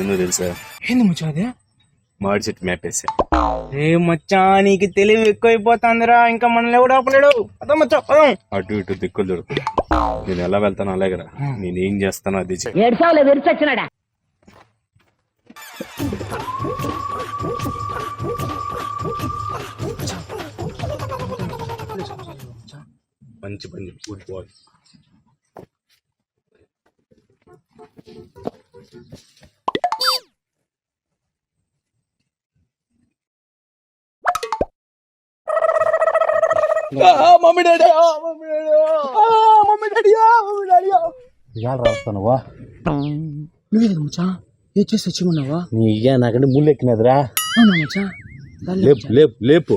ఏందో తెలుసా? ఏంది మచ్చా అదే? మాడి చెట్టు మ్యాప్ వేసా. ఏ మచ్చా నీకు తెలివి ఎక్కువైపోతుందిరా, ఇంకా మనల్ని ఎవడు ఆపలేడు. అదా మచ్చా పదం. అటు ఇటు దిక్కులు దొరుకుతుంది. నేను ఎలా వెళ్తాను అలాగరా, నేనేం చేస్తానో అది చెయ్యి. మంచి పని, గుడ్ బాయ్. రాస్తానువా నువ్వేది మచ్చా ఏ చేసి వచ్చి నీ నాకంటే ముళ్ళు ఎక్కినదిరా. అవునా మచ్చా? లేపు లేపు లేపు.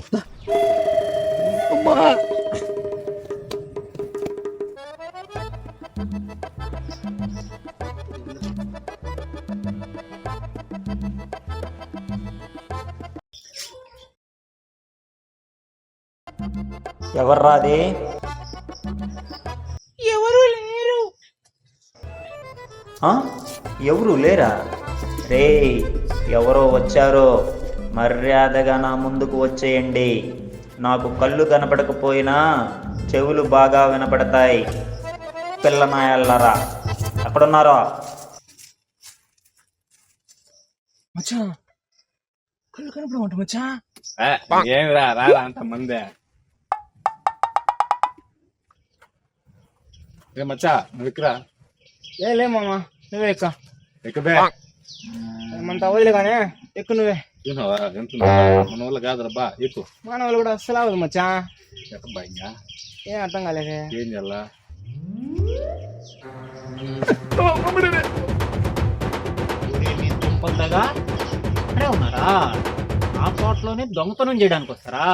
ఎవర్రాది? ఎవరు లేరు. ఎవరు లేరా? రే, ఎవరో వచ్చారో, మర్యాదగా నా ముందుకు వచ్చేయండి. నాకు కళ్ళు కనపడకపోయినా చెవులు బాగా వినపడతాయి. పిల్లనాయల్లరా, ఎక్కడున్నారో? మచ్చా కళ్ళు కనపడమంట మచ్చా. ఏమి రారా అంత మందే. మచ్చా నువ్వు ఎక్కరా? లే మామ, నువ్వే ఎక్క. ఎక్కబే. ఏమంత అవ్వదులే కానీ ఎక్కువ నువ్వే. మన వల్ల కాదురా బా, ఎక్కువ. మన వాళ్ళు కూడా అస్సలు అవ్వదు మచ్చా. ఎక్కబా ఇంకా ఏం అర్థం కాలేదే. ఏం చేయాలా? దుంపలుగా అక్కడే ఉన్నారా? ఆ తోటలోనే దొంగతనం చేయడానికి వస్తారా?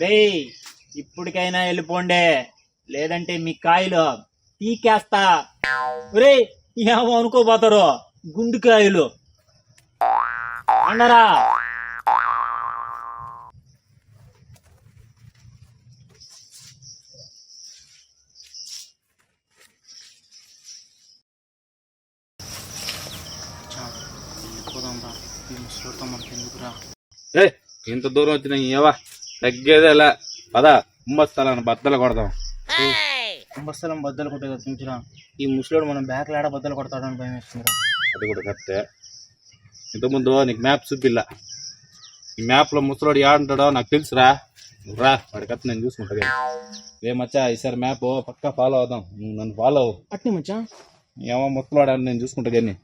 రే, ఇప్పటికైనా వెళ్ళిపోండే, లేదంటే మీ కాయలు పీకేస్తా. రే, ఏమో అనుకోపోతారు, గుండెకాయలు అన్నారా? ఇంత దూరం వచ్చిన ఏవా తగ్గేదే ఎలా పదా. కుంభస్థలాన్ని బద్దలు కొడదాం. కుంభస్థలం బద్దలు కొట్టేది తింటున్నా. ఈ ముసలోడు మనం బ్యాక్ లాడ బద్దలు కొడతాడని భయం వేస్తుందిరా. అది కూడా కరెక్టే. ఇంతకుముందు నీకు మ్యాప్ చూపిల్లా. ఈ మ్యాప్ లో ముసలోడు ఏడుంటాడో నాకు తెలుసురా. రా, వాడి కథ నేను చూసుకుంటా. ఏ మచ్చా ఈసారి మ్యాప్ పక్కా ఫాలో అవుదాం. నన్ను ఫాలో అవ్వు. అట్నే మచ్చా. ఏమో ముసలోడు అని నేను చూసుకుంటా. కానీ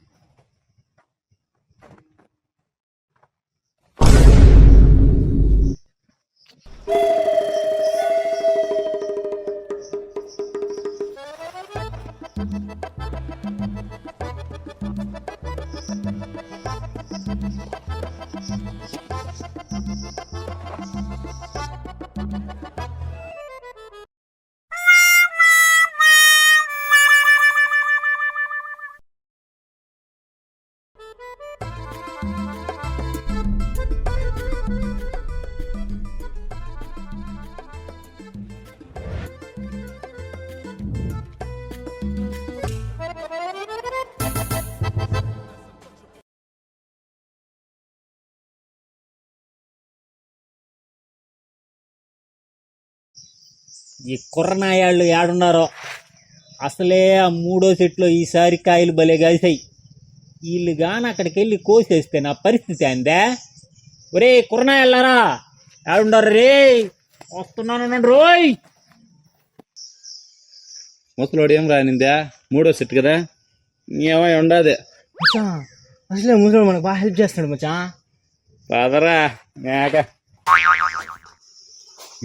ఈ కుర్రనాయాళ్ళు ఏడున్నారో, అసలే ఆ మూడో సెట్లో ఈసారి కాయలు భలే కాసాయి. వీళ్ళు గాని అక్కడికి వెళ్ళి కోసేస్తే నా పరిస్థితి అందే. ఒరే కుర్రనాయాళ్ళారా, ఏడుండారు రే? వస్తున్నాను రోయ్. ముసలోడు ఏం రానిందా? మూడో సెట్ కదా, ఏమో ఉండదే. అసలే ముసలోడు మనకు బాగా హెల్ప్ చేస్తున్నాడు మచ్చా. పదరా మేక.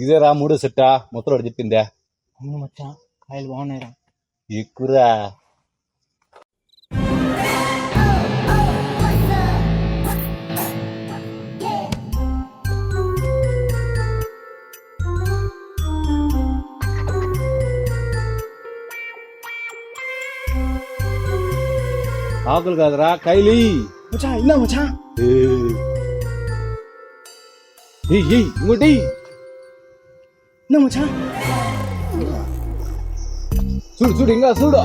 ఇదేరా మూడో సెట్టా ముసలోడు చెప్పిందే అవును మచ్చా, కాయలు బాగున్నాయిరా. ఎక్కురా. ఆకులు కాదురా కైలి. మచ్చా ఇలా మచ్చా. ఇంకోటి ఇలా మచ్చా. చూడు చూడు ఇంకా చూడు.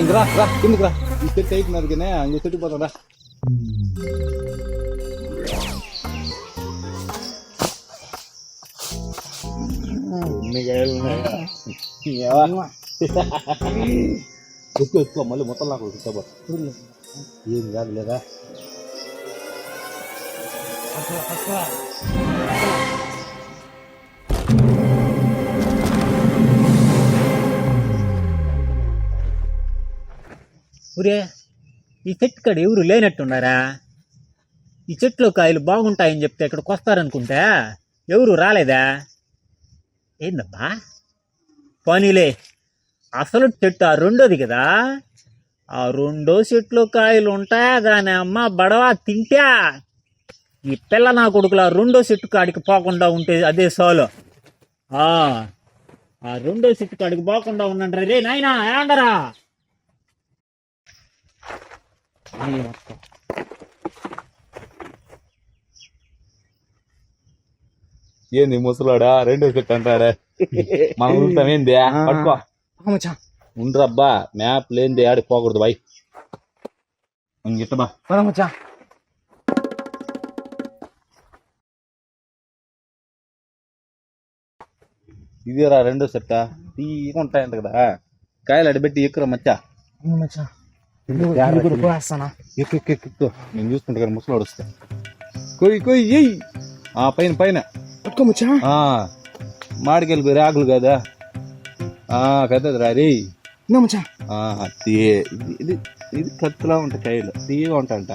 ఇంక రా రా కిందకి రా. ఈ చెట్టు అయిపోయినది కానీ ఇంకో చెట్టు పోతాడా. ఎక్కువ ఎక్కువ మళ్ళీ మొత్తం నాకు ఎక్కువ ఏం కాదు లేదా. ఊరే ఈ చెట్టు కాడ ఎవరు లేనట్టున్నారా? ఈ చెట్లో కాయలు బాగుంటాయని చెప్తే ఇక్కడికి వస్తారనుకుంటా ఎవరు రాలేదా? ఏందబ్బా పోనీలే, అసలు చెట్టు ఆ రెండోది కదా, ఆ రెండో చెట్లో కాయలు ఉంటాయా దాని అమ్మ బడవా తింటా. ఈ పిల్ల నా కొడుకులు ఆ రెండో చెట్టు కాడికి పోకుండా ఉంటే అదే సోలో. ఆ రెండో చెట్టు కాడికి పోకుండా ఉండండి రే నాయనా. ఏండరా ఏంది ముసలాడా రెండో సెట్ అంటారా? మనం ఉంటాం ఏంది పట్టుకో. మచ్చా ఉండరబ్బా, మ్యాప్ లేనిది ఆడికి పోకూడదు బాయ్. ఇంగిట్టబా మచ్చా. ఇదేరా రెండో సెట్. తీగా ఉంటాయంట కదా కాయలు అడిపెట్టి ఎక్కురా మచ్చా. మచ్చా ఎక్కు నేను చూసుకుంటా కానీ ముసలాడు వస్తా. కొయ్యి కొయ్యి పైన పైన పట్టుకో మచ్చా. మాడికెళ్ళి ఆకులు కదా కదరా రే. మచ్చా ఇది ఇది కత్తులా ఉంటాయి కాయలు తీయగా ఉంటాయంట.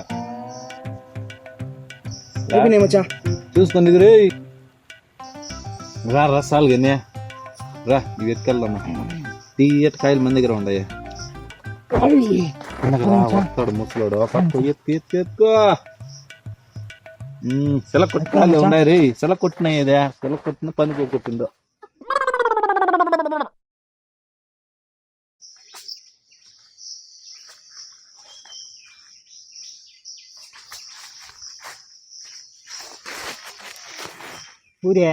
మచ్చా చూసుకుంది రే. రా రసాలు కానీ రా ఇవి ఎత్తుకెళ్దామా. తీయటి కాయలు మన దగ్గర ఉన్నాయి. వస్తాడు ముసలాడు పక్క ఎత్తు ఎత్తు ఎత్తుకో. సెల కొట్టాలి ఉన్నాయి రే. సెల కొట్టినాయిదే, సెల కొట్టిన పనికి కొట్టిందో. ఊరే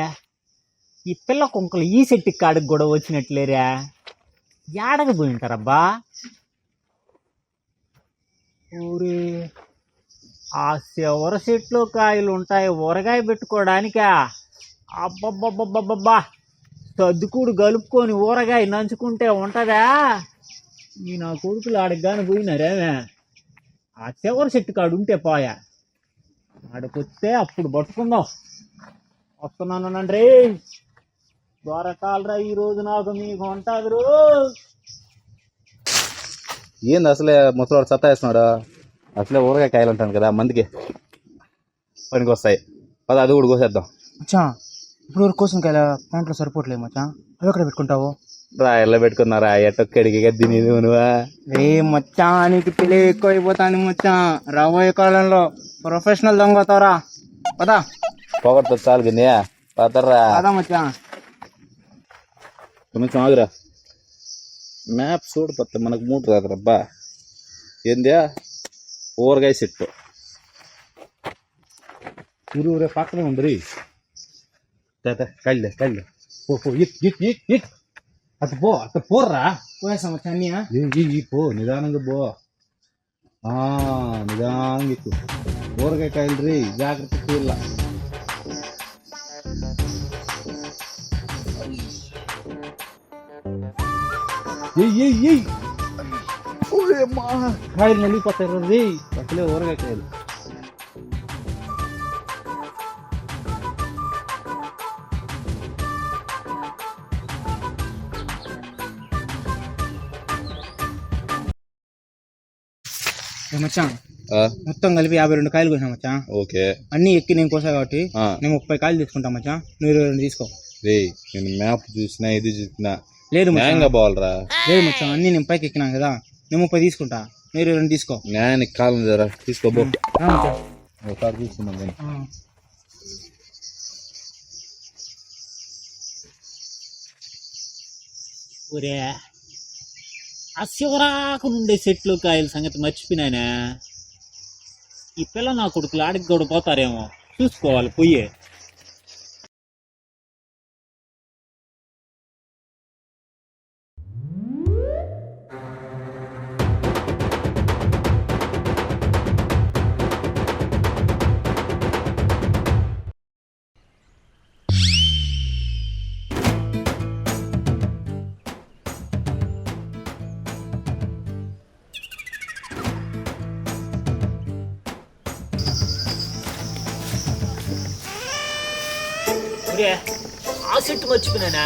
ఈ పిల్ల కుంకలు ఈ చెట్టు కాడికి కూడా వచ్చినట్లేరా? ఏడగ పోయి ఉంటారబ్బా. ఊరే ఆ చివర చెట్లో కాయలు ఉంటాయి ఊరగాయ పెట్టుకోవడానికా? అబ్బబ్బబ్బబ్బబ్బా, సర్దుకూడు కలుపుకొని ఊరగాయ నంచుకుంటే ఉంటుందా? ఈ నా కొడుకులు ఆడికి కానీ పోయినారేమే. ఆ చివరి చెట్టు కాడు ఉంటే పోయా, ఆడికొస్తే అప్పుడు పట్టుకుందాం. వస్తున్నాను నండ్రి దొరకాలరా ఈరోజు నాకు మీకు ఉంటుంది. ఏంది అసలే ముసలాడు సత్తా వేస్తున్నాడు. అసలే ఊరగాయ కాయలు ఉంటాను కదా మందికి పనికి వస్తాయి. పద అది కూడా కోసేద్దాం. మచ్చా ఇప్పుడు కోసం కాయల ప్యాంట్లో సరిపోవట్లేదు మచ్చా. అవి ఎక్కడ పెట్టుకుంటావు? రా ఎలా పెట్టుకున్నారా ఎట్టొక్కడికి తినేది నువ్వా? మచ్చా నీకు తెలివి ఎక్కువ అయిపోతాను మచ్చా. రాబోయే కాలంలో ప్రొఫెషనల్ దొంగతారా. పదా పొగడుతో చాలు కానీ పదర్రా. పదా మచ్చా. కొంచెం ఆగురా. మ్యాప్ చూడపోతే మనకు మూడు రాదురబ్బా. ఏందా ఊరగాయ చెట్టు ఊరే పక్కనే ఉంది. కళ్ళే కళ్ళే అటు పో అటు పోర్రా. పోయేసా మచ్చా అన్నీయా? పో నిదానంగా పో. నిదానంగా ఎక్కువ ఊరగాయ కాయలు రీ జాగ్రత్త తీర్లా. కాయలు నలిగిపోతారు రీ. అసలే ఊరగాయ కాయలు. మచ్చా ఆ, మొత్తం కలిపి 52 కాయలు కోసినా మచ్చా. ఓకే. అన్ని ఎక్కి నేను కోసా కాబట్టి ఆ, నేను 30 కాయలు తీసుకుంటా మచ్చా. నువ్వు 22 తీసుకో. రేయ్ నేను మ్యాప్ చూసినా ఇది చూసినా లేదు మచ్చా, న్యాయంగా పోవాలరా. లేదు మచ్చా, అన్ని నేను పైకి ఎక్కినాను కదా, నేను 30 తీసుకుంటా, నువ్వు 22 తీసుకో. న్యాయానికి కాలం జరా తీసుకోబో. రా మచ్చా. ఒకసారి చూసుకున్నాం కానీ ఆ. ఒరే ఆ శివరాకు నుండే చెట్లు కాయల సంగతి మర్చిపోయినానే. ఈ పిల్ల నా కొడుకులు ఆడికి కూడా పోతారేమో చూసుకోవాలి పొయ్యి. ఒరే ఆ చెట్టు మర్చిపోయినానా.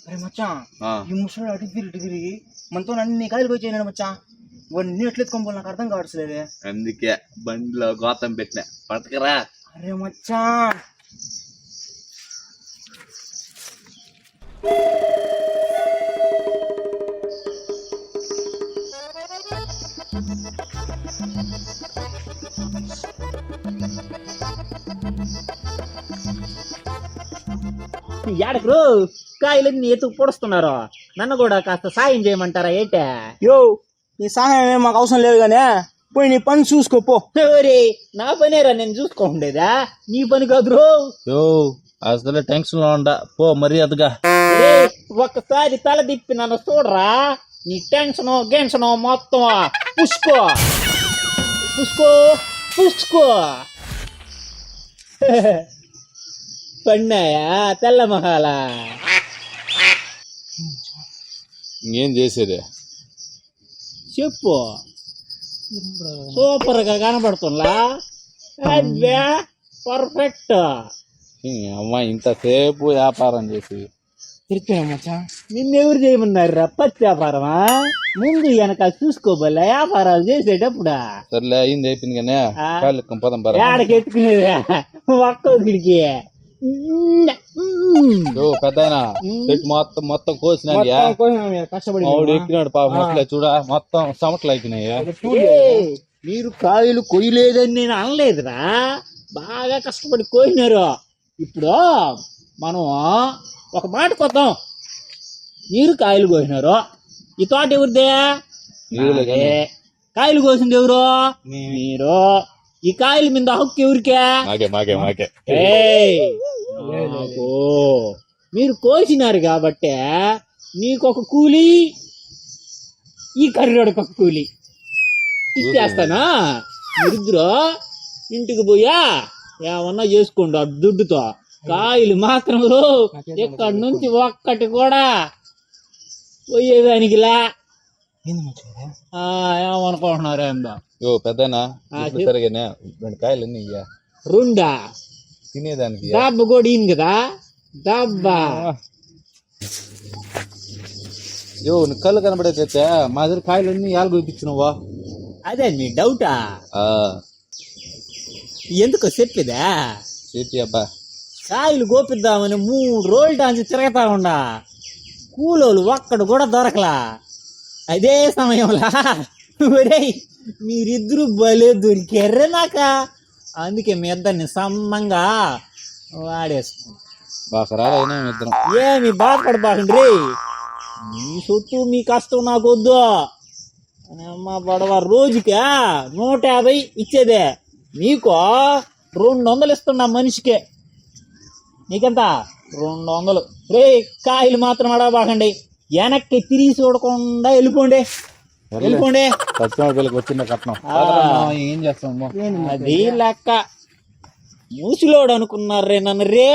అరే మచ్చా, ఆ, ఈ ముసలి అటు తిరిగి మనతో అన్ని కాయలు పోయినాడు మచ్చా. ఇవన్నీ ఎట్లెత్తుకొని పోవాలి నాకు అర్థం కావట్లేదే. అందుకే బండిలో గోతం పెట్టినా పట్టకరా. అరే మచ్చా, యాడకరు కాయలన్నీ ఎత్తుకు పొడుస్తున్నారు, నన్ను కూడా కాస్త సాయం చేయమంటారా ఏంటే? యో నీ సహాయం ఏం మాకు అవసరం లేదు కానీ పోయి నీ పని చూసుకోపో. ఒరే నా పనేరా నేను చూసుకోండేదా, నీ పని కాదు. యో అసలు టెన్షన్ లో ఉండ పో మర్యాదగా. ఒక్కసారి తల తిప్పి నన్ను చూడరా, నీ టెన్షన్ గెన్షన్ మొత్తం పుష్కో పుష్కో పుష్కో. పన్నాయా తెల్ల మహాల. ఇంకేం చేసేదే? చెప్పు, సూపర్ గా కనబడుతుందా? అబ్బా పర్ఫెక్ట్. అమ్మా ఇంతసేపు వ్యాపారం చేసి తిరిగిపోయా మచ్చా. నిన్నెవరు చేయమన్నారు పచ్చి వ్యాపారమా? ముందు వెనక చూసుకోబోలే వ్యాపారాలు చేసేటప్పుడు. సర్లే అయింది అయిపోయింది కానీ కాళ్ళు పదం పర. ఏడకెట్టుకునేదా ఒక్కొక్కడికి. పెద్ద చెట్టు మొత్తం కోసినా కష్టపడి ఆవిడ ఎక్కినాడు పాప మొట్లే చూడ మొత్తం సమట్లు అయిపోయినాయి. మీరు కాయలు కొయ్యలేదని నేను అనలేదురా, బాగా కష్టపడి కోయినారు. ఇప్పుడు మనం ఒక మాట కొద్దాం, మీరు కాయలు కోసినారు, ఈ తోట ఎవరిదే? నాదే. కాయలు కోసింది ఎవరు? మీరు. ఈ కాయల మీద హక్కు ఎవరికే? మాకే మాకే మాకే. నాకు. మీరు కోసినారు కాబట్టి నీకొక కూలి, ఈ కర్రోడికి ఒక కూలి ఇచ్చేస్తానా. మీరిద్దరు ఇంటికి పోయా ఏమన్నా చేసుకోండి ఆ దుడ్డుతో. కాయలు మాత్రం ఇక్కడి నుంచి ఒక్కటి కూడా పోయేదానికిలా. ఏమనుకుంటున్నారు ఏందో? యో పెద్దనా సరిగానే 2 కాయలు అన్ని రెండా తినేదానికి. దెబ్బ కూడా ఈయన కదా దబ్బా. యో నీ కళ్ళు కనబడేదైతే మా దగ్గర కాయలు అన్ని ఏళ్ళు చూపించినవా? అదే నీ డౌటా? ఎందుకో చెప్పేదా? చెప్పి అబ్బా. కాయలు గోపిద్దామని 3 రోజులు డాన్స్ తిరగతా ఉండా, కూలోళ్ళు ఒక్కడు కూడా దొరకలా. అదే సమయంలో ఒరేయ్ మీరిద్దరు భలే దొరికారే నాక, అందుకే మీ ఇద్దరిని సమ్మంగా వాడేసుకున్నా. ఇద్దరం ఏమి బాధపడబాకండి, మీ సొత్తు మీ కష్టం నాకు వద్దు. అమ్మ పడవ రోజుకా 150 ఇచ్చేదే, మీకు 200 ఇస్తున్నా మనిషికే. నీకెంత? 200. రే కాయలు మాత్రం అడగబాకండి, వెనక్కి తిరిగి చూడకుండా వెళ్ళిపోండి. ఖచ్చితంగా వీళ్ళకి వచ్చిందే కట్నం. ఏం చేస్తాము? అది లెక్క. మూసిలోడు అనుకున్నారే నన్ను రే.